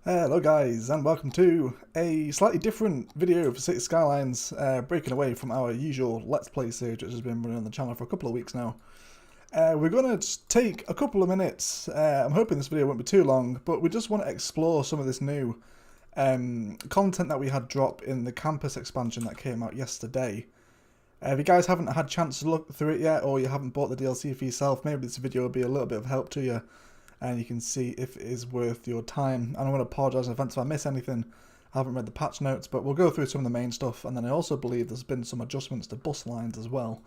Hello guys, and welcome to a slightly different video for City Skylines, breaking away from our usual Let's Play series which has been running on the channel for a couple of weeks now. We're going to take a couple of minutes, I'm hoping this video won't be too long, but we just want to explore some of this new content that we had drop in the campus expansion that came out yesterday. If you guys haven't had a chance to look through it yet, or you haven't bought the DLC for yourself, maybe this video will be a little bit of help to you. And you can see if it is worth your time. And I'm going to apologise in advance if I miss anything. I haven't read the patch notes, but we'll go through some of the main stuff, and then I also believe there's been some adjustments to bus lines as well.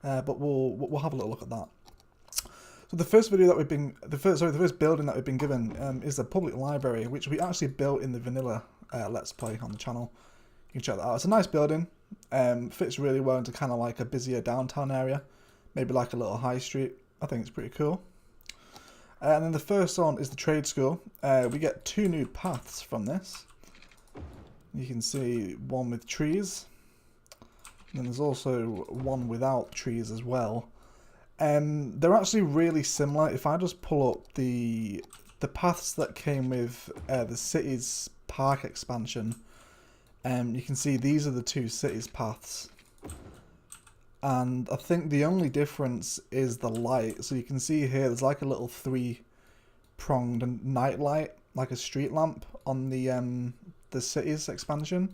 But we'll have a little look at that. So the first video that we've been, the first building that we've been given is the public library, which we actually built in the vanilla Let's Play on the channel. You can check that out. It's a nice building. Fits really well into kind of like a busier downtown area, maybe like a little high street. I think it's pretty cool. And then the first one is the trade school. We get two new paths from this. You can see one with trees. And then there's also one without trees as well. They're actually really similar. If I just pull up the paths that came with the city's park expansion, you can see these are the two cities paths. And I think the only difference is the light. So you can see here there's like a little three-pronged night light, like a street lamp on the city's expansion.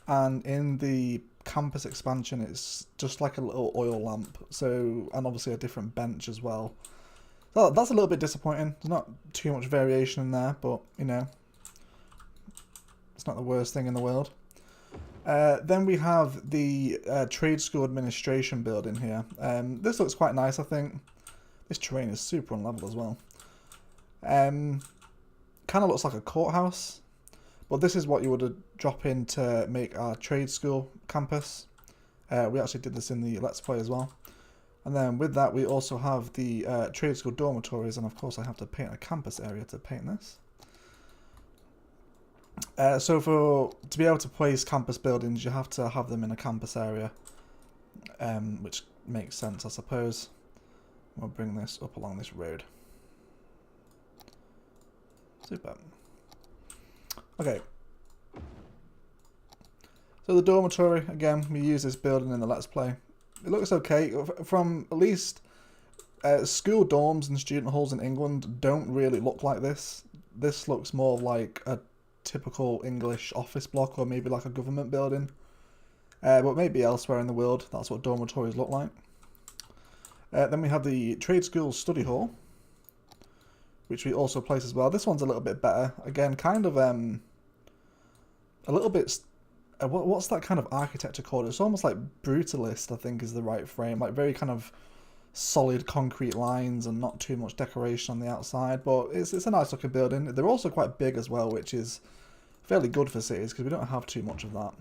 And in the campus expansion it's just like a little oil lamp. So, and obviously a different bench as well. So that's a little bit disappointing. There's not too much variation in there, but you know, it's not the worst thing in the world. Then we have the trade school administration building here. This looks quite nice, I think. This terrain is super unlevel as well. Kind of looks like a courthouse, but this is what you would drop in to make our trade school campus. We actually did this in the Let's Play as well. And then with that we also have the trade school dormitories, and of course I have to paint a campus area to paint this. So to be able to place campus buildings, you have to have them in a campus area, which makes sense, I suppose. We'll bring this up along this road. Super. Okay. So the dormitory, again, we use this building in the Let's Play. It looks okay. From at least school dorms and student halls in England don't really look like this. This looks more like a typical English office block, or maybe like a government building, but maybe elsewhere in the world that's what dormitories look like. Then we have the trade school study hall, which we also place as well. This one's a little bit better, again, kind of a little bit what's that kind of architecture called? It's almost like brutalist, I think is the right frame, like very kind of solid concrete lines and not too much decoration on the outside, but it's a nice looking building. They're also quite big as well, which is fairly good for cities because we don't have too much of that.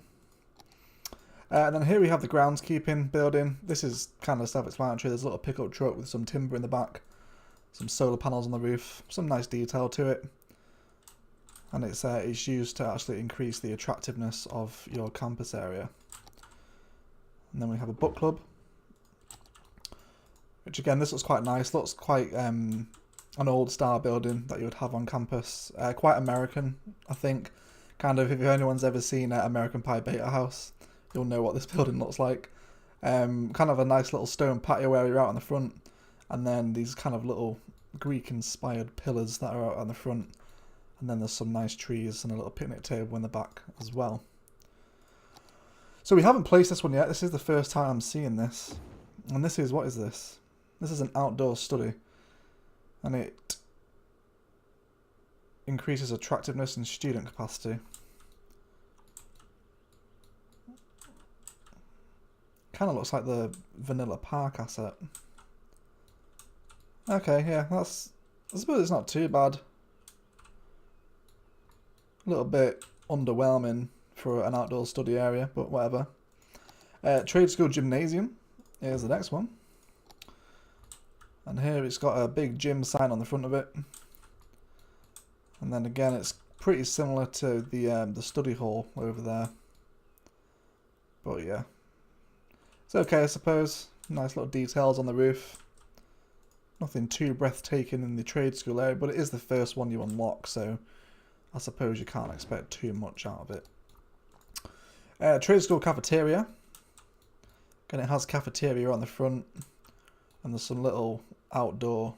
And then here we have the groundskeeping building. This is kind of self-explanatory. There's a little pickup truck with some timber in the back, some solar panels on the roof, some nice detail to it, and it's used to actually increase the attractiveness of your campus area. And then we have a book club, which again, this looks quite nice. Looks quite an old style building that you would have on campus. Quite American, I think. Kind of, if anyone's ever seen American Pie Beta House, you'll know what this building looks like. Kind of a nice little stone patio area out on the front, and then these kind of little Greek-inspired pillars that are out on the front, and then there's some nice trees and a little picnic table in the back as well. So we haven't placed this one yet. This is the first time I'm seeing this, and this is, what is this? This is an outdoor study, and it increases attractiveness and student capacity. Kind of looks like the vanilla park asset. Okay, yeah, I suppose it's not too bad. A little bit underwhelming for an outdoor study area, but whatever. Trade school gymnasium is the next one. And here it's got a big gym sign on the front of it. And then again, it's pretty similar to the study hall over there. But yeah, it's okay, I suppose. Nice little details on the roof. Nothing too breathtaking in the trade school area, but it is the first one you unlock, so I suppose you can't expect too much out of it. Trade school cafeteria. Again, it has cafeteria on the front, and there's some little outdoor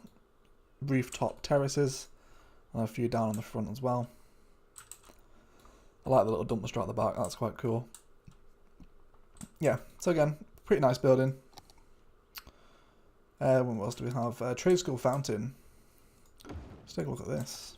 rooftop terraces, and a few down on the front as well. I like the little dumpster at the back, that's quite cool. Yeah, so again, pretty nice building. What else do we have? Trade school fountain. Let's take a look at this.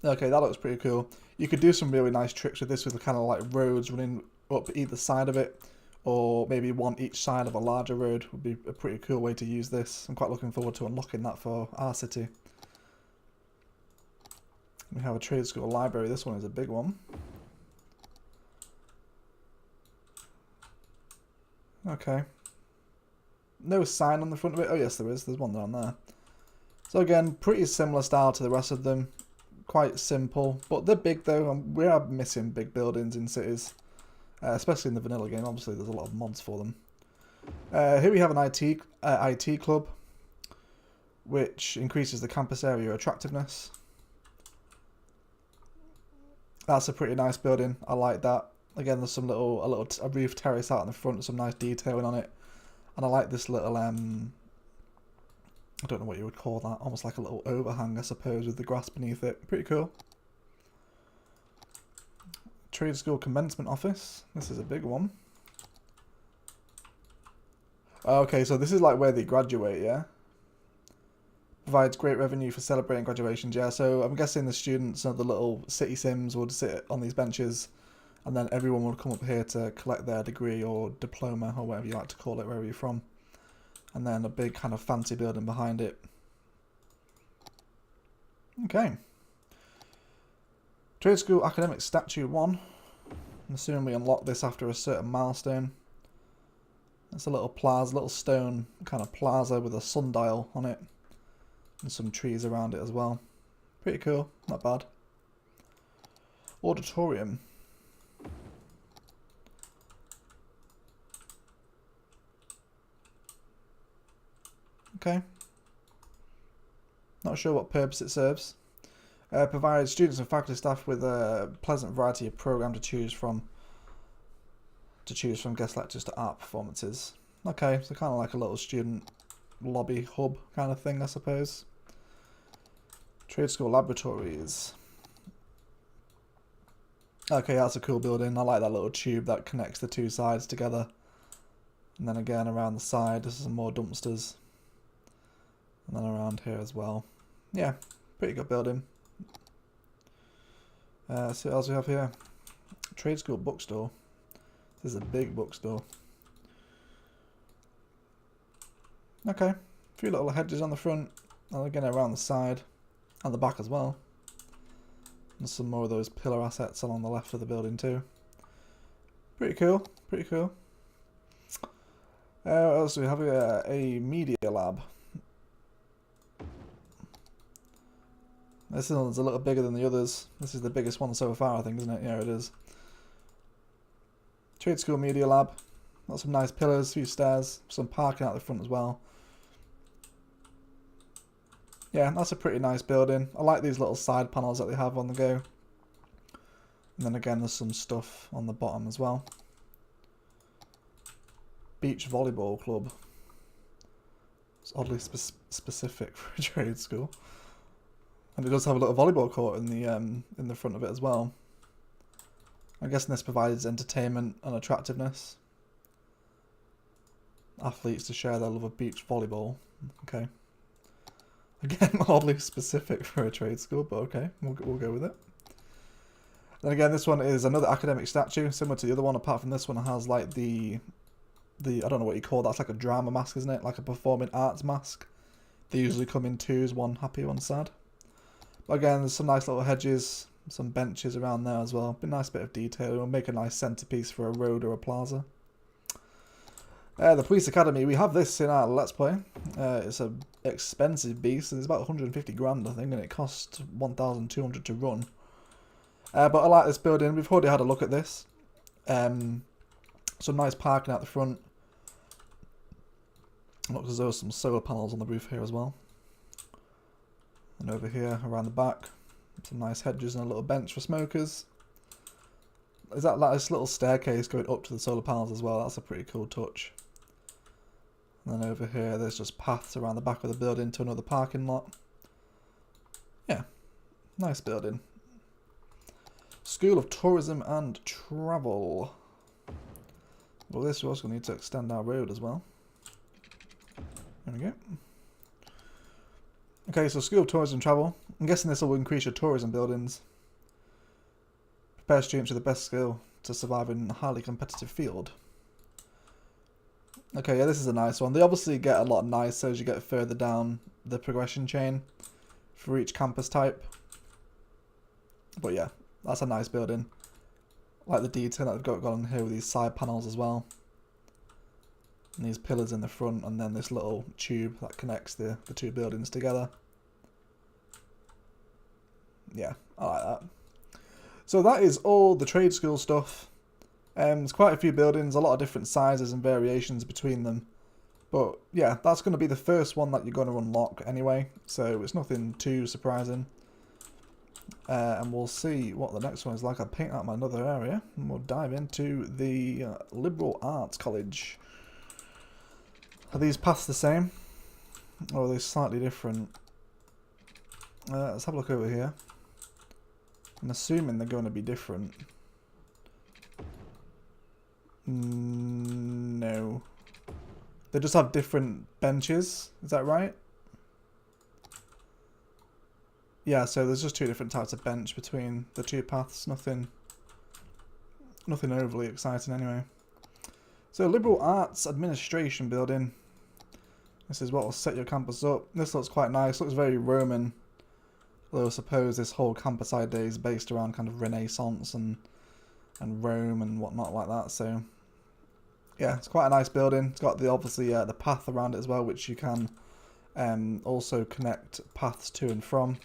Okay, that looks pretty cool. You could do some really nice tricks with this, with the kind of like roads running up either side of it, or maybe one each side of a larger road would be a pretty cool way to use this. I'm quite looking forward to unlocking that for our city. We have a trade school library. This one is a big one. Okay. No sign on the front of it. Oh yes, there is. There's one down there. So again, pretty similar style to the rest of them. Quite simple, but they're big though, and we are missing big buildings in cities, especially in the vanilla game. Obviously, there's a lot of mods for them. Here we have an IT club, which increases the campus area attractiveness. That's a pretty nice building. I like that. Again, there's some a roof terrace out in the front, some nice detailing on it, and I like this little I don't know what you would call that, almost like a little overhang, I suppose, with the grass beneath it. Pretty cool. Trade school commencement office. This is a big one. Okay, so this is like where they graduate, yeah? Provides great revenue for celebrating graduations, yeah. So I'm guessing the students of the little city sims would sit on these benches, and then everyone would come up here to collect their degree or diploma, or whatever you like to call it, wherever you're from. And then a big kind of fancy building behind it. Okay. Trade School Academic Statue 1. I'm assuming we unlock this after a certain milestone. It's a little plaza, little stone kind of plaza with a sundial on it. And some trees around it as well. Pretty cool, not bad. Auditorium. Okay. Not sure what purpose it serves. Provides students and faculty staff with a pleasant variety of programs to choose from guest lectures to art performances. Okay, so kind of like a little student lobby hub kind of thing, I suppose. Trade school laboratories. Okay, that's a cool building. I like that little tube that connects the two sides together. And then again around the side, there's some more dumpsters. And then around here as well. Yeah, pretty good building. So what else we have here? Trade school bookstore. This is a big bookstore. Okay, a few little hedges on the front, and again around the side, and the back as well. And some more of those pillar assets along the left of the building too. Pretty cool, pretty cool. What else do we have here? A media lab. This one's a little bigger than the others. This is the biggest one so far, I think, isn't it? Yeah, it is. Trade School Media Lab. Got some nice pillars, a few stairs, some parking out the front as well. Yeah, that's a pretty nice building. I like these little side panels that they have on the go. And then again, there's some stuff on the bottom as well. Beach Volleyball Club. It's oddly specific for a trade school. And it does have a little volleyball court in the front of it as well. I'm guessing this provides entertainment and attractiveness. Athletes to share their love of beach volleyball. Okay. Again, oddly specific for a trade school, but okay, we'll go with it. Then again, this one is another academic statue, similar to the other one. Apart from this one, it has like the I don't know what you call that. That's like a drama mask, isn't it? Like a performing arts mask. They usually come in twos, one happy, one sad. But again, there's some nice little hedges, some benches around there as well. Be a nice bit of detail. It'll make a nice centerpiece for a road or a plaza. The Police Academy, we have this in our Let's Play. It's an expensive beast. It's about 150 grand, I think, and it costs 1,200 to run. But I like this building. We've already had a look at this. Some nice parking out the front. Looks as though some solar panels on the roof here as well. And over here, around the back, Some nice hedges and a little bench for smokers. Is that like this little staircase going up to the solar panels as well? That's a pretty cool touch. And then over here, there's just paths around the back of the building to another parking lot. Yeah, nice building. School of Tourism and Travel. Well, this was going to need to extend our road as well. There we go. Okay, so School of Tourism and Travel. I'm guessing this will increase your tourism buildings. Prepare students with the best skill to survive in a highly competitive field. Okay, yeah, this is a nice one. They obviously get a lot nicer as you get further down the progression chain for each campus type. But yeah, that's a nice building. Like the detail that they've got on here with these side panels as well. And these pillars in the front, and then this little tube that connects the two buildings together. Yeah, I like that. So that is all the trade school stuff. There's quite a few buildings, a lot of different sizes and variations between them. But yeah, that's going to be the first one that you're going to unlock anyway, so it's nothing too surprising. And we'll see what the next one is like. I'll paint out my another area, and we'll dive into the Liberal Arts College. Are these paths the same? Or are they slightly different? Let's have a look over here. I'm assuming they're going to be different. No. They just have different benches, is that right? Yeah, so there's just two different types of bench between the two paths. Nothing overly exciting anyway. So Liberal Arts Administration building. This is what will set your campus up. This looks quite nice. Looks very Roman. Although I suppose this whole campus idea is based around kind of Renaissance and Rome and whatnot like that. So yeah, it's quite a nice building. It's got the obviously the path around it as well, which you can also connect paths to and from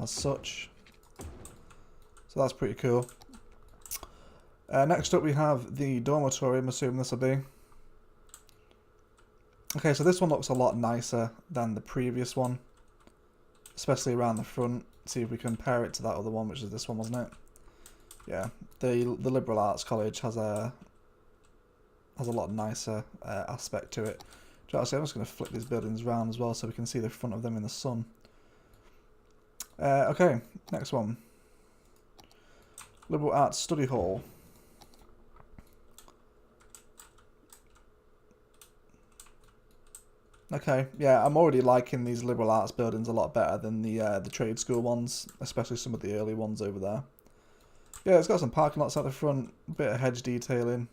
as such. So that's pretty cool. Next up we have the dormitory. I'm assuming this will be. Okay, so this one looks a lot nicer than the previous one, especially around the front. See if we compare it to that other one, which is this one, wasn't it? Yeah, the Liberal Arts College has a lot nicer aspect to it. Actually, I'm just going to flip these buildings around as well so we can see the front of them in the sun. Okay, next one. Liberal Arts Study Hall. Okay, yeah, I'm already liking these liberal arts buildings a lot better than the trade school ones, especially some of the early ones over there. Yeah, it's got some parking lots at the front, a bit of hedge detailing.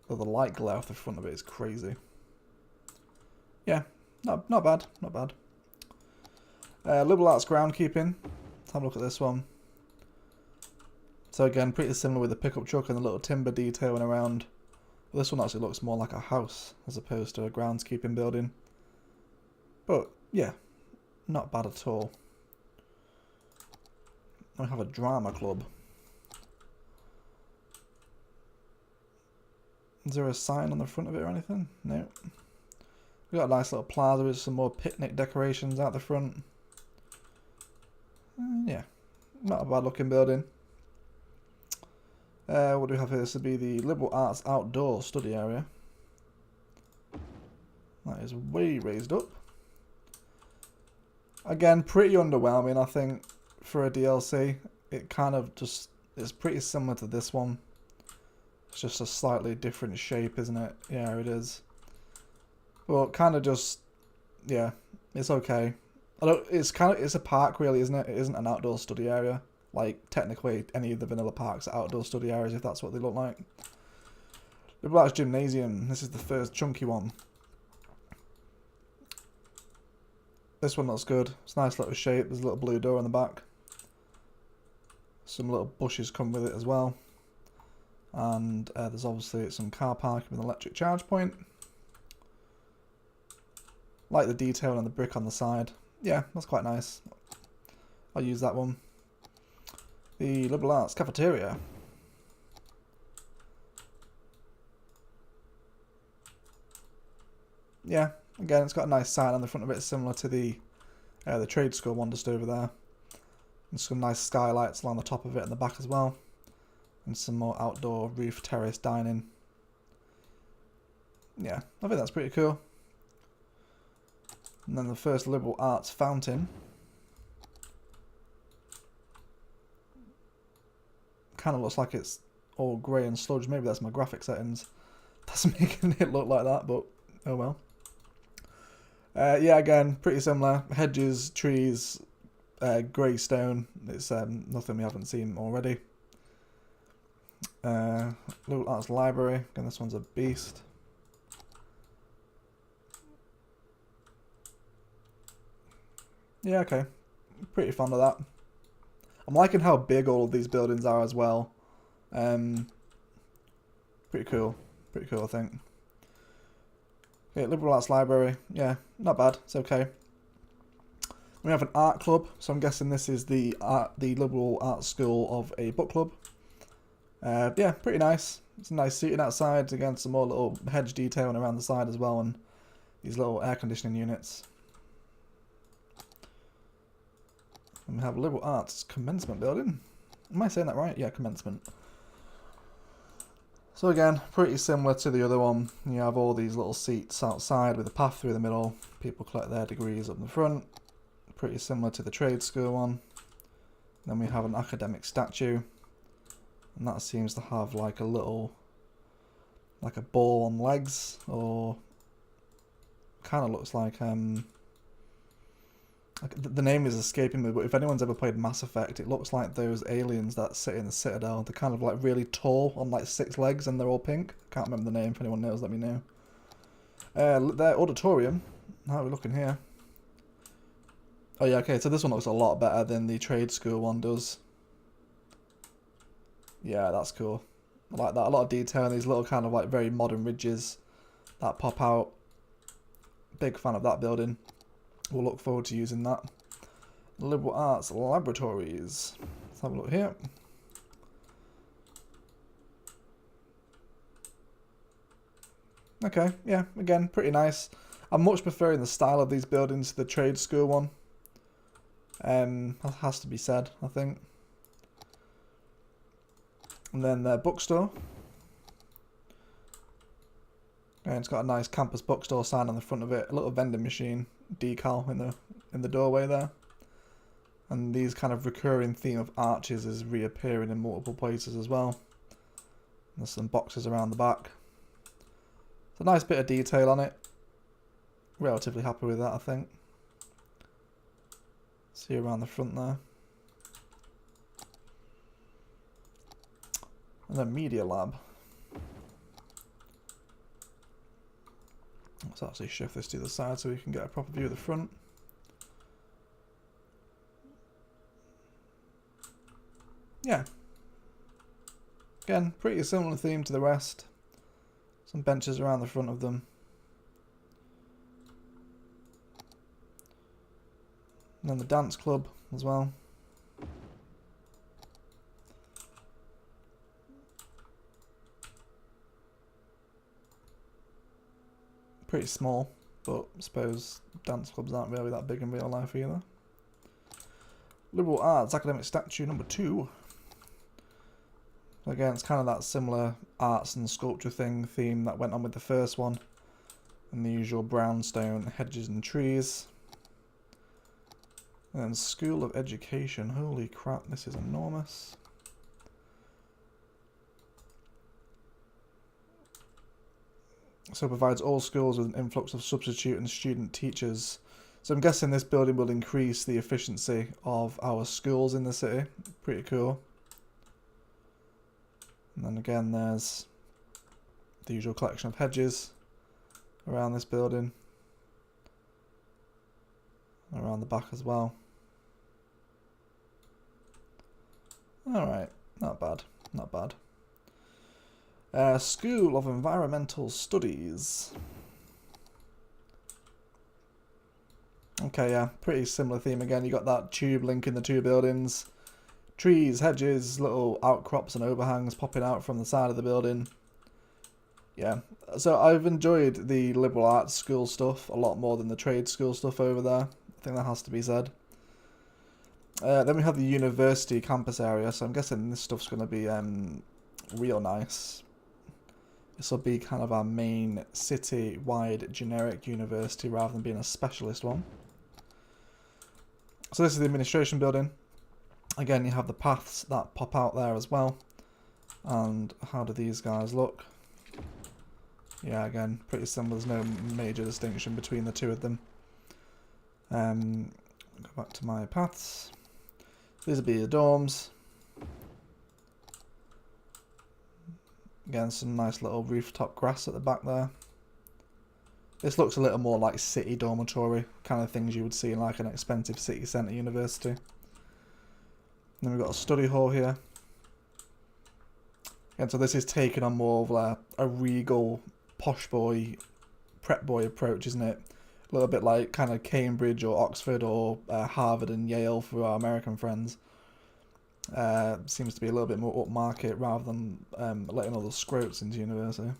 Though the light glare off the front of it is crazy. Yeah, not bad, not bad. Liberal arts groundkeeping. Let's have a look at this one. So again, pretty similar with the pickup truck and the little timber detailing around. But this one actually looks more like a house as opposed to a groundskeeping building. But yeah, not bad at all. We have a drama club. Is there a sign on the front of it or anything? No. We've got a nice little plaza with some more picnic decorations out the front. Yeah, not a bad looking building. What do we have here? This would be the Liberal Arts Outdoor Study Area. That is way raised up. Again, pretty underwhelming, I think, for a DLC. It kind of just is pretty similar to this one. It's just a slightly different shape, isn't it? Yeah, it is. Well, kind of just, yeah, it's okay. It's a park really, isn't it? It isn't an outdoor study area. Like, technically, any of the vanilla parks are outdoor study areas, if that's what they look like. Liberal Arts Gymnasium. This is the first chunky one. This one looks good. It's a nice little shape. There's a little blue door on the back. Some little bushes come with it as well. And there's obviously some car parking with an electric charge point. Like the detail and the brick on the side. Yeah, that's quite nice. I'll use that one. The Liberal Arts Cafeteria. Yeah, again, it's got a nice sign on the front of it, similar to the trade school one just over there. And some nice skylights along the top of it and the back as well. And some more outdoor roof terrace dining. Yeah, I think that's pretty cool. And then the first liberal arts fountain. Kind of looks like it's all grey and sludge. Maybe that's my graphic settings. That's making it look like that, but oh well. Yeah, again, pretty similar. Hedges, trees, grey stone. It's nothing we haven't seen already. Liberal arts library. Again, this one's a beast. Yeah, okay. Pretty fond of that. I'm liking how big all of these buildings are as well. Pretty cool. Pretty cool, I think. Okay, Liberal Arts Library. Yeah, not bad. It's okay. We have an art club, so I'm guessing this is the Liberal Arts School of a book club. Yeah, pretty nice. It's nice seating outside. Again, some more little hedge detailing around the side as well, and these little air conditioning units. And we have Liberal Arts Commencement Building. Am I saying that right? Yeah, Commencement. So again, pretty similar to the other one. You have all these little seats outside with a path through the middle. People collect their degrees up the front. Pretty similar to the trade school one. Then we have an academic statue. And that seems to have like a little, like a ball on legs, or kind of looks like the name is escaping me, but if anyone's ever played Mass Effect, it looks like those aliens that sit in the Citadel. They're kind of like really tall on like 6 legs and they're all pink. Can't remember the name. If anyone knows, let me know. Their auditorium. How are we looking here? Oh yeah, okay, so this one looks a lot better than the trade school one does. Yeah, that's cool. I like that. A lot of detail in these little kind of like very modern ridges that pop out. Big fan of that building. We'll look forward to using that. Liberal Arts Laboratories. Let's have a look here. Okay, yeah, again, pretty nice. I'm much preferring the style of these buildings to the trade school one. That has to be said, I think. And then their bookstore. And it's got a nice campus bookstore sign on the front of it. A little vending machine decal in the doorway there. And these kind of recurring theme of arches is reappearing in multiple places as well. There's some boxes around the back. It's a nice bit of detail on it. Relatively happy with that, I think. See around the front there. And then Media Lab. Let's actually shift this to the side so we can get a proper view of the front. Yeah. Again, pretty similar theme to the rest. Some benches around the front of them. And then the dance club as well. Pretty small, but I suppose dance clubs aren't really that big in real life either. Liberal Arts Academic Statue number 2. Again, it's kind of that similar arts and sculpture theme that went on with the first one. And the usual brownstone hedges and trees. And then School of Education. Holy crap, this is enormous. So it provides all schools with an influx of substitute and student teachers. So I'm guessing this building will increase the efficiency of our schools in the city. Pretty cool. And then again, there's the usual collection of hedges around this building. Around the back as well. Alright, not bad, not bad. School of Environmental Studies. Okay, yeah, pretty similar theme again. You got that tube linking the two buildings. Trees, hedges, little outcrops and overhangs popping out from the side of the building. Yeah, so I've enjoyed the liberal arts school stuff a lot more than the trade school stuff over there. I think that has to be said. Then we have the university campus area, so I'm guessing this stuff's going to be real nice. This will be kind of our main city-wide generic university rather than being a specialist one. So this is the administration building. Again, you have the paths that pop out there as well. And how do these guys look? Yeah, again, pretty similar. There's no major distinction between the two of them. Go back to my paths. These will be the dorms. Again, some nice little rooftop grass at the back there. This looks a little more like city dormitory, kind of things you would see in like an expensive city centre university. Then we've got a study hall here. And so this is taking on more of a regal, posh boy, prep boy approach, isn't it? A little bit like kind of Cambridge or Oxford or Harvard and Yale for our American friends. Seems to be a little bit more upmarket rather than letting all the scroats into university.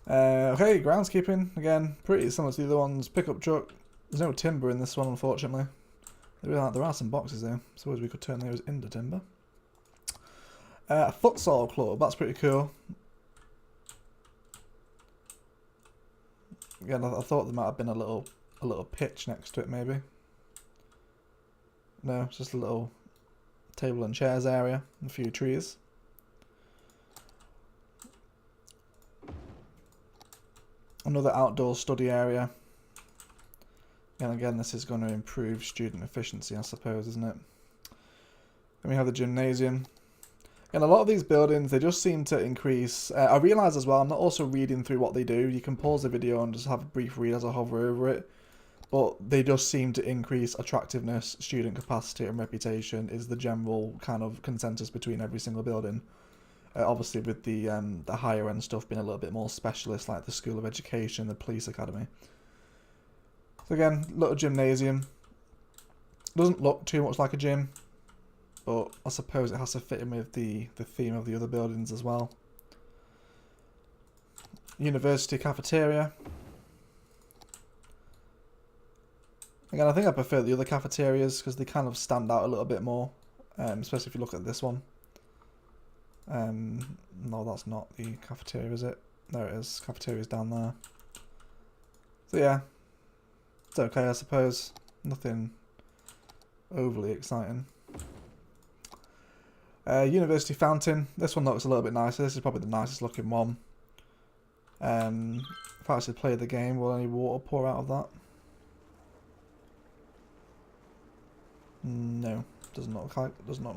Okay, groundskeeping, again, pretty similar to the other ones. Pickup truck. There's no timber in this one, unfortunately. There are some boxes there. Suppose we could turn those into timber. A futsal club, that's pretty cool. Again, I thought there might have been a little pitch next to it, maybe. No, it's just a little table and chairs area, and a few trees. Another outdoor study area. And again, this is going to improve student efficiency, I suppose, isn't it? Then we have the gymnasium. And a lot of these buildings, they just seem to increase. I realise as well, I'm not also reading through what they do. You can pause the video and just have a brief read as I hover over it. But they just seem to increase attractiveness, student capacity and reputation is the general kind of consensus between every single building. Obviously with the higher end stuff being a little bit more specialist, like the School of Education, the Police Academy. So again, little gymnasium. Doesn't look too much like a gym, but I suppose it has to fit in with the theme of the other buildings as well. University cafeteria. Again, I think I prefer the other cafeterias because they kind of stand out a little bit more, especially if you look at this one. No, that's not the cafeteria, is it? There it is. Cafeteria's down there. So yeah, it's okay, I suppose. Nothing overly exciting. University fountain. This one looks a little bit nicer. This is probably the nicest looking one. If I actually play the game, will any water pour out of that? No, doesn't look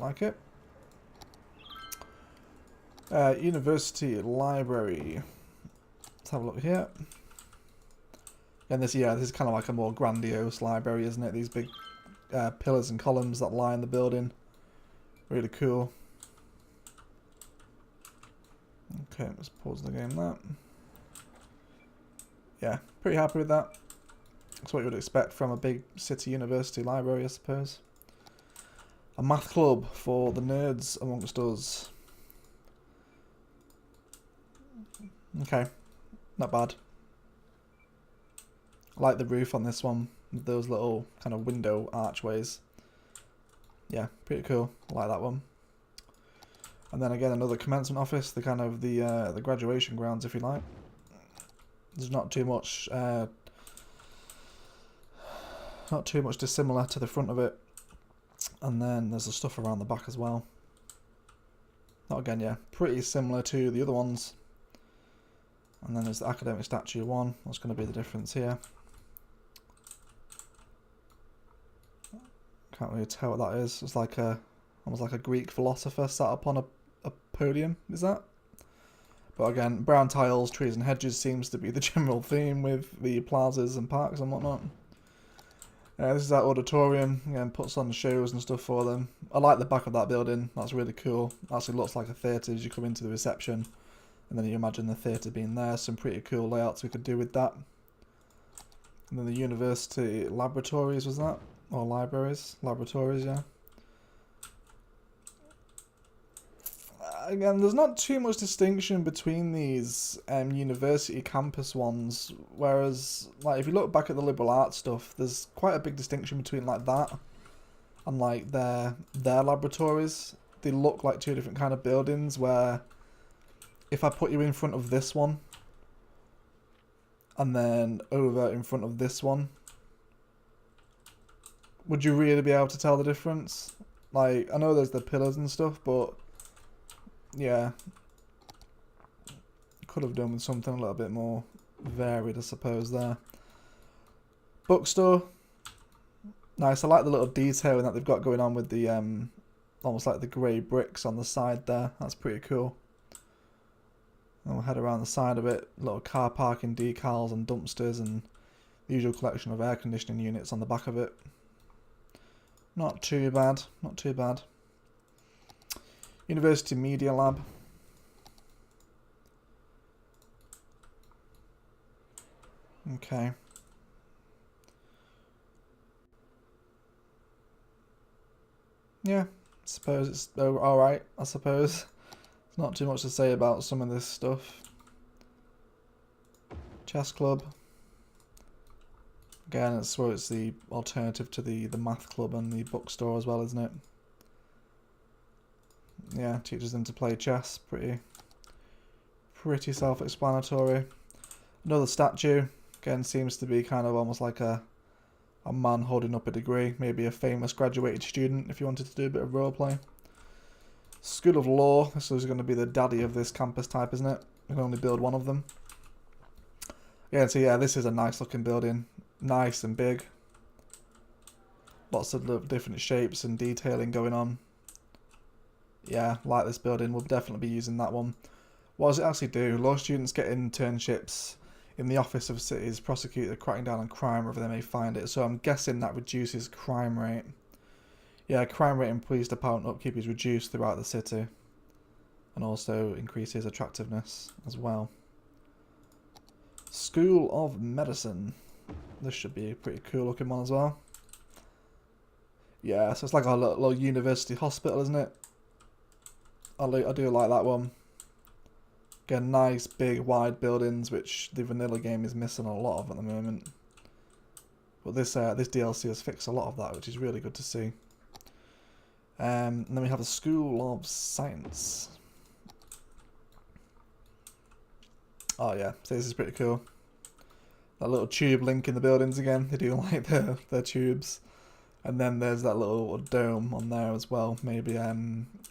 like it. University library. Let's have a look here. And this is kind of like a more grandiose library, isn't it? These big pillars and columns that line the building. Really cool. Okay, let's pause the game there. Yeah, pretty happy with that. That's what you would expect from a big city university library, I suppose. A math club for the nerds amongst us. Okay, not bad. I like the roof on this one, with those little kind of window archways. Yeah, pretty cool. I like that one. And then again, another commencement office, the kind of the graduation grounds, if you like. There's not too much dissimilar to the front of it. And then there's the stuff around the back as well. That again, yeah, pretty similar to the other ones. And then there's the academic statue one. What's going to be the difference here? Can't really tell what that is. It's like almost like a Greek philosopher sat up on a podium. Is that? But again, brown tiles, trees and hedges seems to be the general theme with the plazas and parks and whatnot. This is our auditorium. Again, puts on shows and stuff for them. I like the back of that building. That's really cool. Actually looks like a theatre as you come into the reception. And then you imagine the theatre being there. Some pretty cool layouts we could do with that. And then the university laboratories, was that? Or libraries? Laboratories, yeah. Again, there's not too much distinction between these university campus ones, whereas, like, if you look back at the liberal arts stuff, there's quite a big distinction between, like, that and like their laboratories, they look like two different kind of buildings, where if I put you in front of this one and then over in front of this one, would you really be able to tell the difference? Like, I know there's the pillars and stuff, but yeah, could have done with something a little bit more varied, I suppose, there. Bookstore. Nice. I like the little detailing that they've got going on with the almost like the grey bricks on the side there. That's pretty cool. And we'll head around the side of it. Little car parking decals and dumpsters and the usual collection of air conditioning units on the back of it. Not too bad. Not too bad. University Media Lab. Okay. Yeah, I suppose it's alright, I suppose. There's not too much to say about some of this stuff. Chess Club. Again, it's the alternative to the math club and the bookstore as well, isn't it? Yeah, teaches them to play chess. Pretty self-explanatory. Another statue. Again, seems to be kind of almost like a man holding up a degree. Maybe a famous graduated student, if you wanted to do a bit of roleplay. School of Law. This is going to be the daddy of this campus type, isn't it? We can only build one of them. Yeah, so yeah, this is a nice looking building. Nice and big. Lots of different shapes and detailing going on. Yeah, like this building. We'll definitely be using that one. What does it actually do? Law students get internships in the Office of Cities Prosecutor cracking down on crime wherever they may find it. So I'm guessing that reduces crime rate. Yeah, crime rate in police department upkeep is reduced throughout the city. And also increases attractiveness as well. School of Medicine. This should be a pretty cool looking one as well. Yeah, so it's like a little university hospital, isn't it? I do like that one. Again, nice, big, wide buildings, which the vanilla game is missing a lot of at the moment. But this DLC has fixed a lot of that, which is really good to see. And then we have a School of Science. Oh yeah, so this is pretty cool. That little tube link in the buildings again. They do like their tubes. And then there's that little dome on there as well. Maybe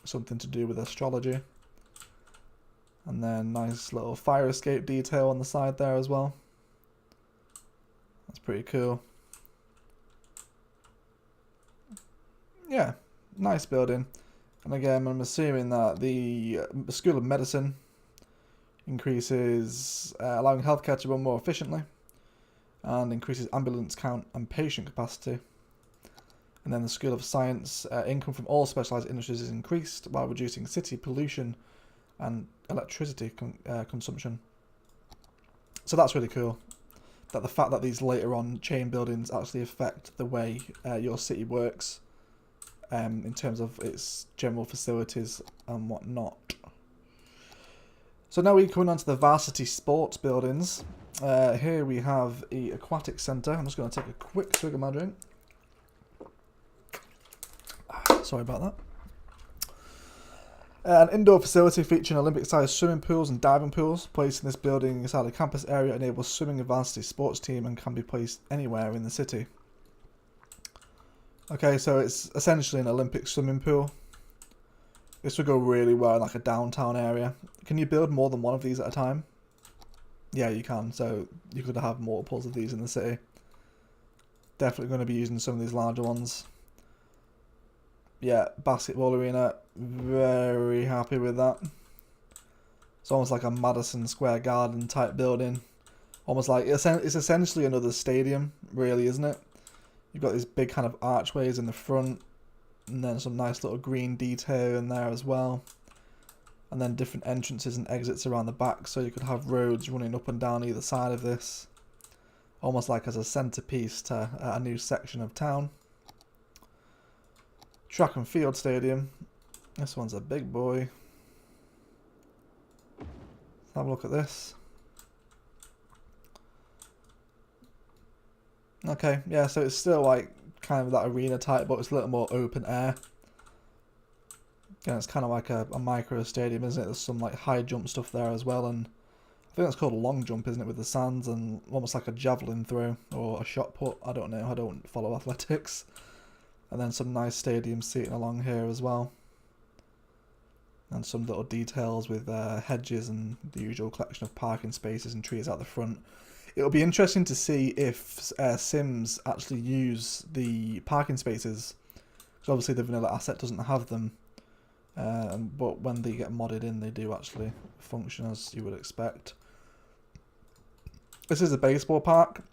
something to do with astrology. And then nice little fire escape detail on the side there as well. That's pretty cool. Yeah, nice building. And again, I'm assuming that the School of Medicine increases allowing healthcare to run more efficiently and increases ambulance count and patient capacity. And then the School of Science, income from all specialised industries is increased while reducing city pollution and electricity consumption. So that's really cool. That the fact that these later on chain buildings actually affect the way your city works in terms of its general facilities and whatnot. So now we're coming on to the Varsity sports buildings. Here we have the aquatic centre. I'm just going to take a quick swig of my drink. Sorry about that. An indoor facility featuring Olympic-sized swimming pools and diving pools placed in this building inside the campus area enables swimming and varsity sports team and can be placed anywhere in the city. Okay, so it's essentially an Olympic swimming pool. This would go really well in like a downtown area. Can you build more than one of these at a time? Yeah, you can. So you could have multiples of these in the city. Definitely going to be using some of these larger ones. Yeah, basketball arena. Very happy with that. It's almost like a Madison Square Garden type building. Almost like it's essentially another stadium, really, isn't it? You've got these big kind of archways in the front, and then some nice little green detail in there as well. And then different entrances and exits around the back, so you could have roads running up and down either side of this. Almost like as a centerpiece to a new section of town. Track and field stadium. This one's a big boy. Let's have a look at this. Okay, yeah, so it's still like kind of that arena type, but it's a little more open air. Again, it's kind of like a micro stadium, isn't it? There's some like high jump stuff there as well, and I think that's called a long jump, isn't it, with the sands, and almost like a javelin throw or a shot put. I don't know. I don't follow athletics. And then some nice stadium seating along here as well. And some little details with hedges and the usual collection of parking spaces and trees out the front. It'll be interesting to see if Sims actually use the parking spaces. Because obviously the vanilla asset doesn't have them. But when they get modded in, they do actually function as you would expect. This is a baseball park.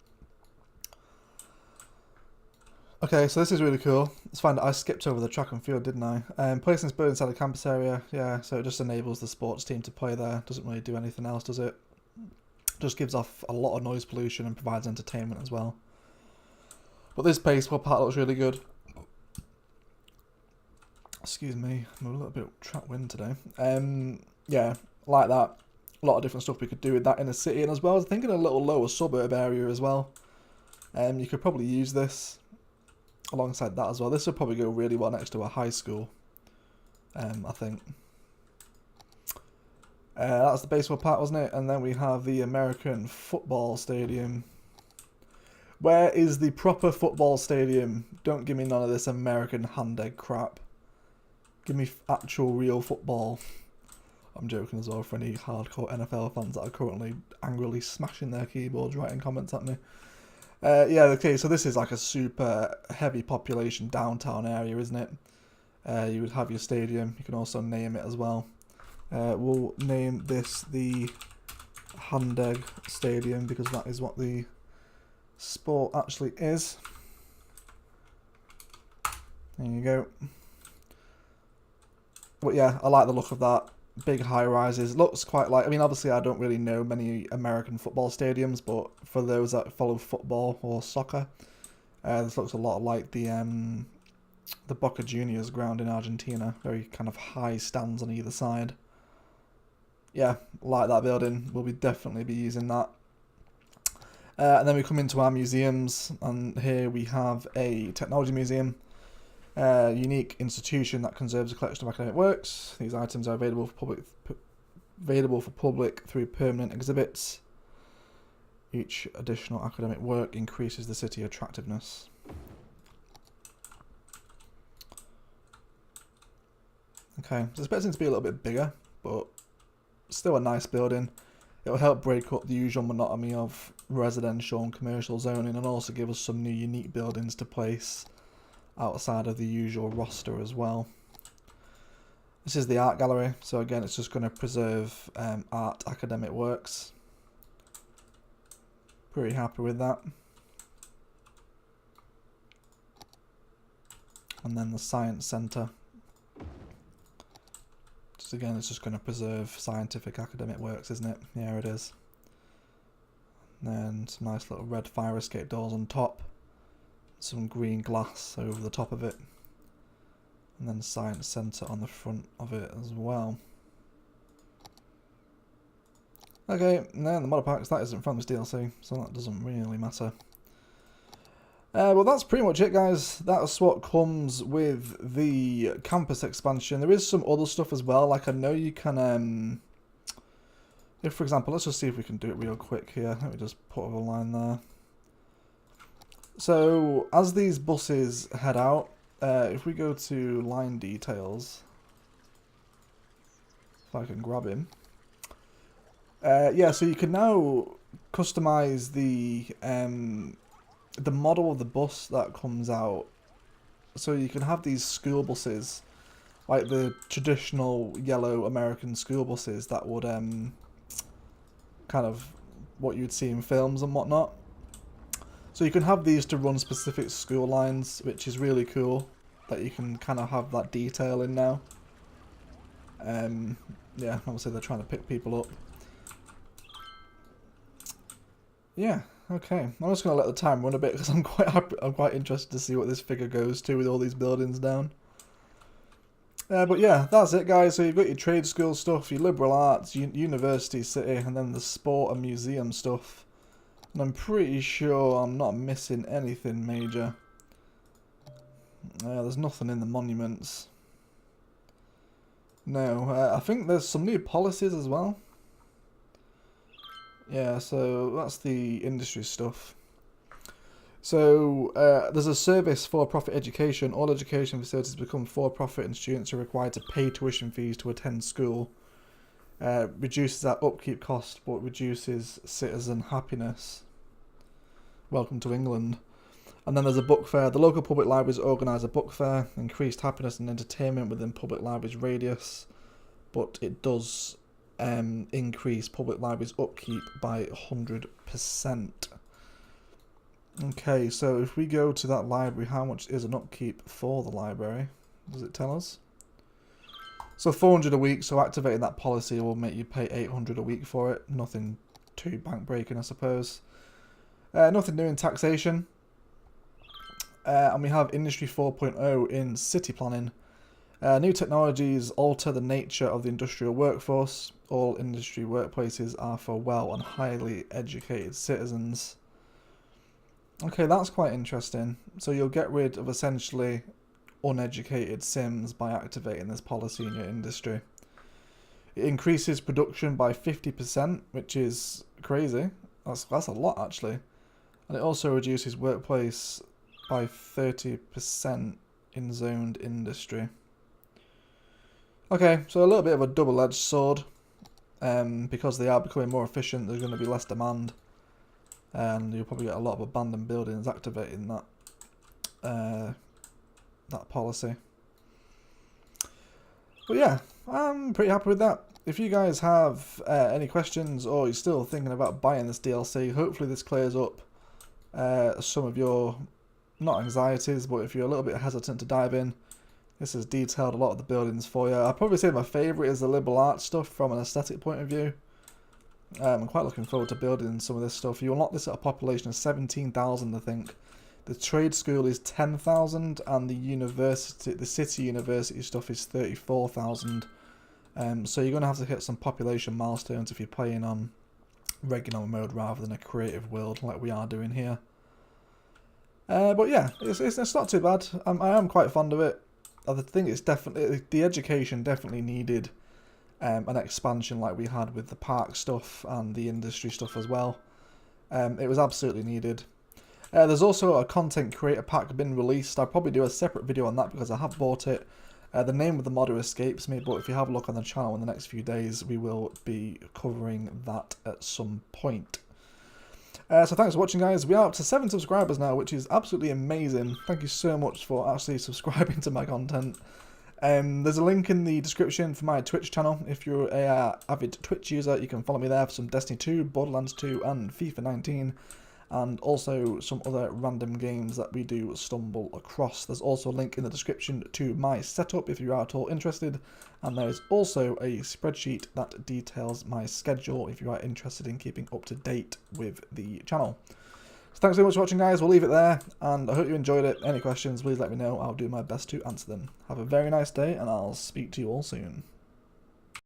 Okay, so this is really cool. It's fine that I skipped over the track and field, didn't I? Placing this bird inside the campus area, yeah, so it just enables the sports team to play there. Doesn't really do anything else, does it? Just gives off a lot of noise pollution and provides entertainment as well. But this baseball park looks really good. Excuse me, I'm a little bit trapped wind today. Yeah, like that. A lot of different stuff we could do with that in a city, and as well as thinking a little lower suburb area as well. You could probably use this alongside that as well. This would probably go really well next to a high school, I think. That's the baseball park, wasn't it? And then we have the American football stadium. Where is the proper football stadium? Don't give me none of this American hand egg crap. Give me actual real football. I'm joking as well for any hardcore NFL fans that are currently angrily smashing their keyboards writing comments at me. Yeah, okay, so this is like a super heavy population downtown area, isn't it? You would have your stadium. You can also name it as well. We'll name this the Handegg Stadium because that is what the sport actually is. There you go. But yeah, I like the look of that. Big high rises. Looks quite like, I mean, obviously I don't really know many American football stadiums, but for those that follow football or soccer, this looks a lot like the Boca Juniors ground in Argentina. Very kind of high stands on either side. Yeah, like that building. We'll definitely be using that. And then we come into our museums, and here we have a technology museum. Unique institution that conserves a collection of academic works. These items are available for public through permanent exhibits. Each additional academic work increases the city attractiveness. Okay, so expecting it to be a little bit bigger, but still a nice building. It will help break up the usual monotony of residential and commercial zoning, and also give us some new unique buildings to place outside of the usual roster as well. This is the art gallery, so again it's just going to preserve art academic works. Pretty happy with that. And then the science centre. Just again, it's just going to preserve scientific academic works, isn't it? Yeah, it is. And then some nice little red fire escape doors on top. Some green glass over the top of it, and then science centre on the front of it as well. Okay, and then the mod packs, that isn't from this DLC, so that doesn't really matter. Well, that's pretty much it, guys. That's what comes with the campus expansion. There is some other stuff as well, like I know you can, if for example, let's just see if we can do it real quick here. Let me just put a line there. So, as these buses head out, if we go to line details, if I can grab him, yeah, so you can now customize the model of the bus that comes out. So you can have these school buses, like the traditional yellow American school buses that would kind of what you'd see in films and whatnot. So you can have these to run specific school lines, which is really cool, that you can kind of have that detail in now. Yeah, obviously they're trying to pick people up. Yeah, okay. I'm just going to let the time run a bit because I'm quite happy, I'm quite interested to see what this figure goes to with all these buildings down. But yeah, that's it, guys. So you've got your trade school stuff, your liberal arts, university city, and then the sport and museum stuff. And I'm pretty sure I'm not missing anything major. There's nothing in the monuments. No, I think there's some new policies as well. Yeah, so that's the industry stuff. So there's a service for-profit education. All education facilities become for-profit and students are required to pay tuition fees to attend school. Reduces that upkeep cost but reduces citizen happiness. Welcome to England. And then there's a book fair. The local public libraries organise a book fair, increased happiness and entertainment within public libraries radius, but it does increase public libraries upkeep by 100%. Okay, so if we go to that library, how much is an upkeep for the library? Does it tell us? So 400 a week, so activating that policy will make you pay 800 a week for it. Nothing too bank breaking, I suppose. Nothing new in taxation. And we have Industry 4.0 in city planning. New technologies alter the nature of the industrial workforce. All industry workplaces are for well and highly educated citizens. Okay, that's quite interesting. So you'll get rid of essentially uneducated Sims by activating this policy in your industry. It increases production by 50%, which is crazy. That's a lot, actually. And it also reduces workplace by 30% in zoned industry. Okay, so a little bit of a double-edged sword. Because they are becoming more efficient, there's going to be less demand. And you'll probably get a lot of abandoned buildings activating that that policy. But yeah, I'm pretty happy with that. If you guys have any questions or you're still thinking about buying this DLC, hopefully this clears up some of your, not anxieties, but if you're a little bit hesitant to dive in, this has detailed a lot of the buildings for you. I'd probably say my favourite is the liberal arts stuff from an aesthetic point of view. I'm quite looking forward to building some of this stuff. You unlock this at a population of 17,000, I think. The trade school is 10,000, and the university, the city university stuff is 34,000. So you're going to have to hit some population milestones if you're playing on regular mode rather than a creative world like we are doing here. But yeah, it's not too bad. I am quite fond of it. I think it's definitely, the education definitely needed an expansion like we had with the park stuff and the industry stuff as well. It was absolutely needed. There's also a content creator pack been released. I'll probably do a separate video on that because I have bought it. The name of the modder escapes me, but if you have a look on the channel in the next few days, we will be covering that at some point. So thanks for watching, guys. We are up to 7 subscribers now, which is absolutely amazing. Thank you so much for actually subscribing to my content. There's a link in the description for my Twitch channel. If you're a avid Twitch user, you can follow me there for some Destiny 2, Borderlands 2 and FIFA 19. And also some other random games that we do stumble across. There's also a link in the description to my setup if you are at all interested. And there's also a spreadsheet that details my schedule if you are interested in keeping up to date with the channel. So thanks so much for watching, guys. We'll leave it there. And I hope you enjoyed it. Any questions, please let me know. I'll do my best to answer them. Have a very nice day, and I'll speak to you all soon.